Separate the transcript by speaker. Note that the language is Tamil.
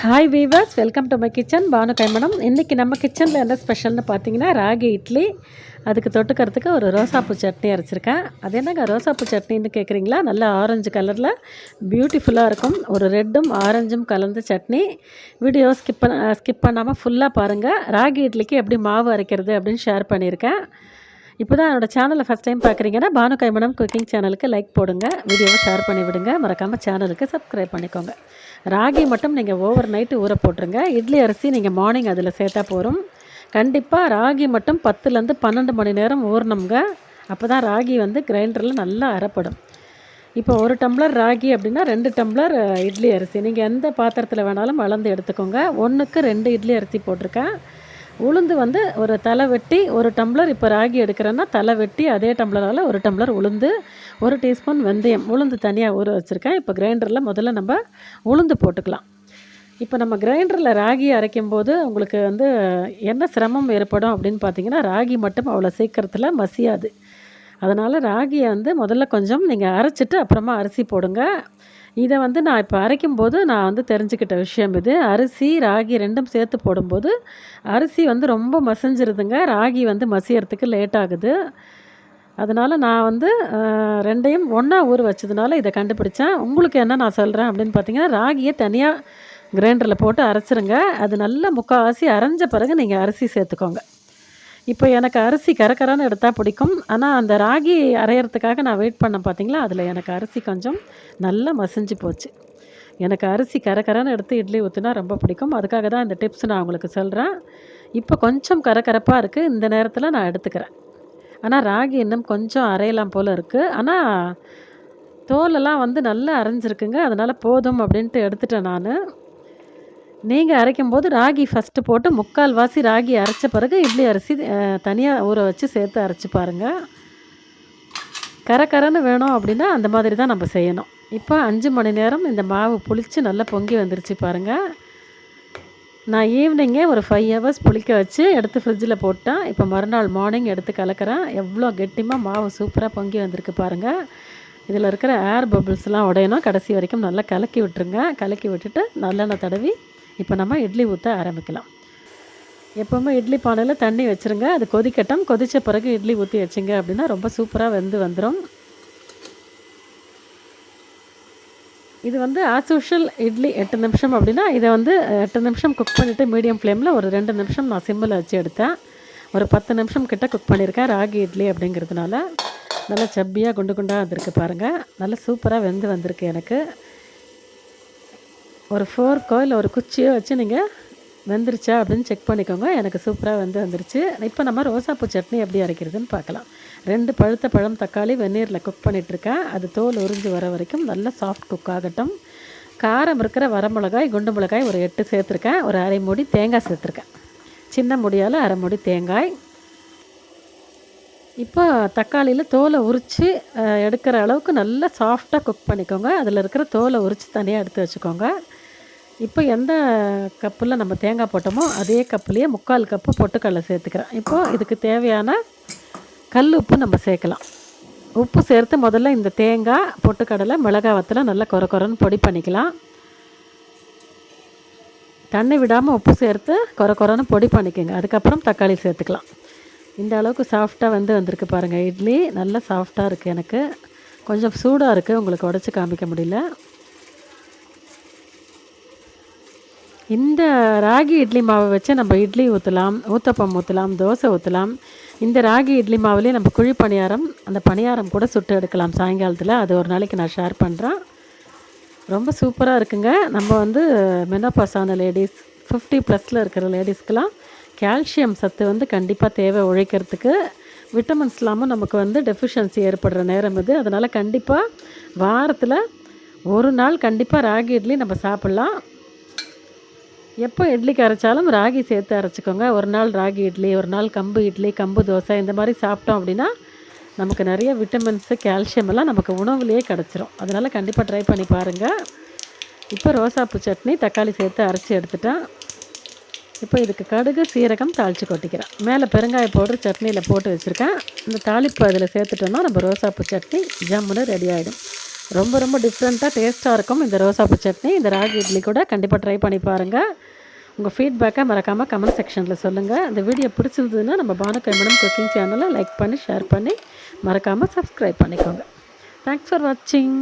Speaker 1: Hi viewers, welcome to my kitchen. Banu கைமணம். இன்றைக்கி நம்ம கிச்சனில் என்ன ஸ்பெஷல்னு பார்த்தீங்கன்னா ராகி இட்லி. அதுக்கு தொட்டுக்கிறதுக்கு ஒரு ரோசாப்பூ சட்னி அரைச்சிருக்கேன். அது என்னங்க ரோசாப்பூ சட்னின்னு கேட்குறீங்களா? நல்லா ஆரஞ்சு கலரில் பியூட்டிஃபுல்லாக இருக்கும். ஒரு ரெட்டும் ஆரஞ்சும் கலந்த சட்னி. வீடியோ ஸ்கிப் பண்ணாமல் ஃபுல்லாக பாருங்கள். ராகி இட்லிக்கு எப்படி மாவு அரைக்கிறது அப்படின்னு ஷேர் பண்ணியிருக்கேன். இப்போ தான் என்னோடய சேனலை ஃபஸ்ட் டைம் பார்க்குறீங்கன்னா பானு கைமணம் குக்கிங் சேனலுக்கு லைக் போடுங்க, வீடியோவை ஷேர் பண்ணி விடுங்க, மறக்காமல் சேனலுக்கு சப்ஸ்கிரைப் பண்ணிக்கோங்க. ராகி மட்டும் நீங்கள் ஓவர் நைட்டு ஊற போட்டுருங்க. இட்லி அரிசி நீங்கள் மார்னிங் அதில் சேர்த்தா போகிறோம். கண்டிப்பாக ராகி மட்டும் 10லேருந்து 12 மணி நேரம் ஊறணுங்க. அப்போ தான் ராகி கிரைண்டரில் நல்லா அரைப்படும். இப்போ 1 டம்ளர் ராகி அப்படின்னா 2 டம்ளர் இட்லி அரிசி நீங்கள் எந்த பாத்திரத்தில் வேணாலும் அளந்து எடுத்துக்கோங்க. 1க்கு 2 இட்லி அரிசி போட்டிருக்கேன். உளுந்து ஒரு தலை வெட்டி 1 டம்ளர். இப்போ ராகி எடுக்கிறேன்னா தலை வெட்டி அதே டம்ளரால் 1 டம்ளர் உளுந்து, 1 டீஸ்பூன் வெந்தயம். உளுந்து தனியாக ஊற வச்சுருக்கேன். இப்போ கிரைண்டரில் முதல்ல நம்ம உளுந்து போட்டுக்கலாம். இப்போ நம்ம கிரைண்டரில் ராகி அரைக்கும்போது உங்களுக்கு என்ன சிரமம் ஏற்படும் அப்படின்னு பார்த்தீங்கன்னா, ராகி மட்டும் அவ்வளோ சீக்கிரத்தில் மசியாது. அதனால் ராகியை முதல்ல கொஞ்சம் நீங்கள் அரைச்சிட்டு அப்புறமா அரிசி போடுங்க. இதை நான் இப்போ அரைக்கும்போது நான் தெரிஞ்சுக்கிட்ட விஷயம் இது. அரிசி ராகி ரெண்டும் சேர்த்து போடும்போது அரிசி ரொம்ப மசிஞ்சிருதுங்க. ராகி மசியறதுக்கு லேட் ஆகுது. அதனால் நான் ரெண்டையும் ஒன்றா ஊற வச்சதுனால இதை கண்டுபிடிச்சேன். உங்களுக்கு என்ன நான் சொல்கிறேன் அப்படின்னு பார்த்தீங்கன்னா, ராகியை தனியாக கிரைண்டரில் போட்டு அரைச்சிருங்க. அது நல்லா முக்கால்வாசி அரைஞ்ச பிறகு நீங்கள் அரிசி சேர்த்துக்கோங்க. இப்போ எனக்கு அரிசி கரகரான்னு எடுத்தால் பிடிக்கும். ஆனால் அந்த ராகி அரைகிறதுக்காக நான் வெயிட் பண்ணேன் பார்த்தீங்களா, அதில் எனக்கு அரிசி கொஞ்சம் நல்லா மசிஞ்சு போச்சு. எனக்கு அரிசி கரகரான்னு எடுத்து இட்லி ஊற்றினா ரொம்ப பிடிக்கும். அதுக்காக தான் இந்த டிப்ஸ் நான் உங்களுக்கு சொல்கிறேன். இப்போ கொஞ்சம் கரகரப்பாக இருக்குது. இந்த நேரத்தில் நான் எடுத்துக்கிறேன். ஆனால் ராகி இன்னும் கொஞ்சம் அரையலாம் போல் இருக்குது. ஆனால் தோலெல்லாம் நல்லா அரைஞ்சிருக்குங்க. அதனால் போதும் அப்படின்ட்டு எடுத்துட்டேன் நான். நீங்கள் அரைக்கும்போது ராகி ஃபஸ்ட்டு போட்டு முக்கால்வாசி ராகி அரைச்ச பிறகு இட்லி அரிசி தனியாக ஊற வச்சு சேர்த்து அரைச்சி பாருங்கள். கரகரன்னு வேணும் அப்படின்னா அந்த மாதிரி தான் நம்ம செய்யணும். இப்போ 5 மணி நேரம் இந்த மாவு புளித்து நல்லா பொங்கி வந்துருச்சு பாருங்கள். நான் ஈவினிங்கே ஒரு 5 ஹவர்ஸ் புளிக்க வச்சு எடுத்து ஃப்ரிட்ஜில் போட்டேன். இப்போ மறுநாள் மார்னிங் எடுத்து கலக்கிறேன். எவ்வளோ கெட்டிமாக மாவு சூப்பராக பொங்கி வந்திருக்கு பாருங்கள். இதில் இருக்கிற ஏர் பபிள்ஸ்லாம் உடையணும். கடைசி வரைக்கும் நல்லா கலக்கி விட்டுருங்க. கலக்கி விட்டுட்டு நல்லெண்ணெய் தடவி இப்போ நம்ம இட்லி ஊற்ற ஆரம்பிக்கலாம். எப்போவுமே இட்லி பானையில் தண்ணி வச்சுருங்க. அது கொதிக்கட்டும். கொதித்த பிறகு இட்லி ஊற்றி வச்சுங்க அப்படின்னா ரொம்ப சூப்பராக வந்துடும். இது ஆஸ் யூஷுவல் இட்லி 8 நிமிஷம் அப்படின்னா இதை 8 நிமிஷம் குக் பண்ணிவிட்டு மீடியம் ஃப்ளேமில் ஒரு 2 நிமிஷம் நான் சிம்மில் வச்சு எடுத்தேன். ஒரு 10 நிமிஷம் கிட்ட குக் பண்ணியிருக்கேன். ராகி இட்லி அப்படிங்கிறதுனால நல்லா சப்பியாக குண்டு குண்டாக வந்திருக்கு பாருங்கள். நல்லா சூப்பராக வந்திருக்கு எனக்கு. ஒரு ஃபோர்க்கோ இல்லை ஒரு குச்சியோ வச்சு நீங்கள் வெந்துருச்சா அப்படின்னு செக் பண்ணிக்கோங்க. எனக்கு சூப்பராக வந்துருச்சு. இப்போ நம்ம ரோசாப்பூ சட்னி எப்படி அரைக்கிறதுன்னு பார்க்கலாம். 2 பழுத்த பழம் தக்காளி வெந்நீரில் குக் பண்ணிகிட்ருக்கேன். அது தோல் உறிஞ்சி வர வரைக்கும் நல்லா சாஃப்ட் குக் ஆகட்டும். காரம் இருக்கிற வரமிளகாய், குண்டு மிளகாய் ஒரு 8 சேர்த்துருக்கேன். ஒரு அரை மூடி தேங்காய் சேர்த்துருக்கேன். சின்ன முடியால் அரை மூடி தேங்காய். இப்போ தக்காளியில் தோலை உரித்து எடுக்கிற அளவுக்கு நல்லா சாஃப்டாக குக் பண்ணிக்கோங்க. அதில் இருக்கிற தோலை உரித்து தனியாக எடுத்து வச்சுக்கோங்க. இப்போ எந்த கப்பில் நம்ம தேங்காய் போட்டோமோ அதே கப்புலேயே 3/4 கப்பு பொட்டுக்கடலை சேர்த்துக்கிறேன். இப்போது இதுக்கு தேவையான கல் உப்பு நம்ம சேர்க்கலாம். உப்பு சேர்த்து முதல்ல இந்த தேங்காய், பொட்டுக்கடலை, மிளகாய் வத்தலை நல்லா கொரன்னு பொடி பண்ணிக்கலாம். தண்ணி விடாமல் உப்பு சேர்த்து கொரன்னு பொடி பண்ணிக்கோங்க. அதுக்கப்புறம் தக்காளி சேர்த்துக்கலாம். இந்த அளவுக்கு சாஃப்டாக வந்திருக்கு பாருங்கள். இட்லி நல்லா சாஃப்டாக இருக்குது. எனக்கு கொஞ்சம் சூடாக இருக்குது, உங்களுக்கு உடச்சி காமிக்க முடியல. இந்த ராகி இட்லி மாவை வச்சு நம்ம இட்லி ஊற்றலாம், ஊத்தப்பம் ஊற்றலாம், தோசை ஊற்றலாம். இந்த ராகி இட்லி மாவுலேயே நம்ம குழி பணியாரம், அந்த பணியாரம் கூட சுட்டு எடுக்கலாம் சாயங்காலத்தில். அது ஒரு நாளைக்கு நான் ஷேர் பண்ணுறேன். ரொம்ப சூப்பராக இருக்குங்க. நம்ம மெனோபாஸ் ஆன லேடிஸ், 50+ இருக்கிற லேடிஸ்க்கெலாம் கால்சியம் சத்து கண்டிப்பாக தேவை உழைக்கிறதுக்கு. விட்டமின்ஸ் இல்லாமல் நமக்கு டெஃபிஷியன்சி ஏற்படுற நேரம் இது. அதனால் கண்டிப்பாக வாரத்தில் ஒரு நாள் கண்டிப்பாக ராகி இட்லி நம்ம சாப்பிட்லாம். எப்போ இட்லிக்கு அரைச்சாலும் ராகி சேர்த்து அரைச்சிக்கோங்க. ஒரு நாள் ராகி இட்லி, ஒரு நாள் கம்பு இட்லி, கம்பு தோசை, இந்த மாதிரி சாப்பிட்டோம் அப்படின்னா நமக்கு நிறைய விட்டமின்ஸு, கால்சியம் எல்லாம் நமக்கு உணவுலேயே கிடச்சிரும். அதனால் கண்டிப்பாக ட்ரை பண்ணி பாருங்கள். இப்போ ரோசாப்பூ சட்னி தக்காளி சேர்த்து அரைச்சி எடுத்துட்டேன். இப்போ இதுக்கு கடுகு, சீரகம் தாளித்து கொட்டிக்கிறேன். மேலே பெருங்காய பவுடர் சட்னியில் போட்டு வச்சுருக்கேன். இந்த தாளிப்பு அதில் சேர்த்துட்டோன்னா நம்ம ரோசாப்பூ சட்னி ஜம்முன்னு ரெடி ஆகிடும். ரொம்ப ரொம்ப டிஃப்ரெண்ட்டாக டேஸ்ட்டாக இருக்கும் இந்த ரோசாப்பூ சட்னி. இந்த ராகி இட்லி கூட கண்டிப்பாக ட்ரை பண்ணி பாருங்கள். உங்கள் ஃபீட்பேக்கை மறக்காமல் கமெண்ட் செக்ஷனில் சொல்லுங்கள். இந்த வீடியோ பிடிச்சிருந்ததுன்னா நம்ம பானுக்கை மேடம் குக்கிங் சேனலை லைக் பண்ணி ஷேர் பண்ணி மறக்காமல் சப்ஸ்கிரைப் பண்ணிக்கோங்க. தேங்க்ஸ் ஃபார் வாட்சிங்.